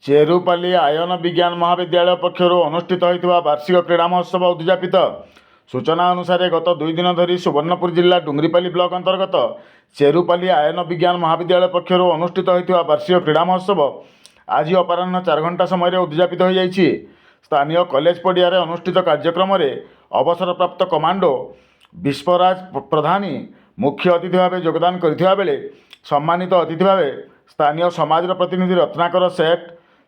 चेरुपाली ion विज्ञान महाविद्यालय पक्षर अनुष्ठित होता वार्षिक क्रीड़ा महोत्सव उद्यापित। सूचना अनुसार गत 2 दिन धरी सुवर्णपुर जिला डुंगरीपाली ब्लॉक अंतर्गत चेरुपाली आयन विज्ञान महाविद्यालय पक्षर अनुष्ठित होता वार्षिक क्रीड़ा महोत्सव आज अपराह्न 4 घंटा समय उद्यापित हो जाइए। स्थानीय कॉलेज पड़िया अनुष्ठित कार्यक्रम में अवसरप्राप्त कमांडो विश्वराज प्रधानी मुख्य अतिथि भाव योगदान करथिबा बेले सम्मानित अतिथि भाव स्थानीय समाज प्रतिनिधि रत्नाकर सेठ,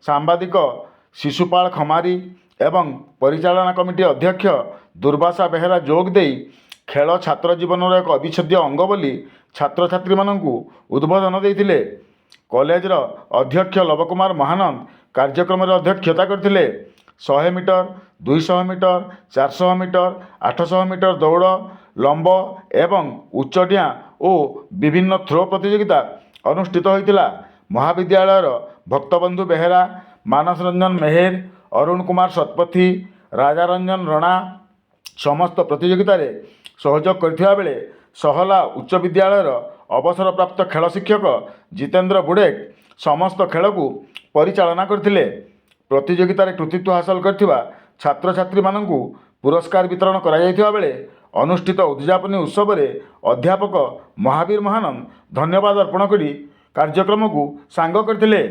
सांबादिक शिशुपाल खमारी एवं परिचालना कमिटी अध्यक्ष दुर्वासा बेहेरा जोग देई खेल छात्र जीवन एक अविच्छेद्य अंग बोली छात्र छात्री मानू उद्बोधन देते। कॉलेजर अध्यक्ष लवकुमार महानंद कार्यक्रम अध्यक्षता करते। 100 मीटर, 200 मीटर, 400 मीटर, 800 मीटर दौड़, लंब एवं उच्चडिया और विभिन्न थ्रो प्रतियोगिता अनुष्ठित होता। महाविद्यालयर भक्तबंधु बेहेरा, मानस रंजन मेहेर, अरुण कुमार शतपथी, राजा रंजन रणा समस्त प्रतियोगिता सहयोग करथिबा बेले सहला उच्च विद्यालयर अवसरप्राप्त खेल शिक्षक जितेंद्र बुड़ेक समस्त खेल को परिचालना करथिले। प्रतियोगिता कृतित्व हासिल करथिबा छात्र छात्री मानू पुरस्कार वितरण करा जायथिबा बेले अनुष्ठित उद्यापनी उत्सव में अध्यापक महावीर महानंद धन्यवाद अर्पण करी कार्यक्रम को सांग करथिले।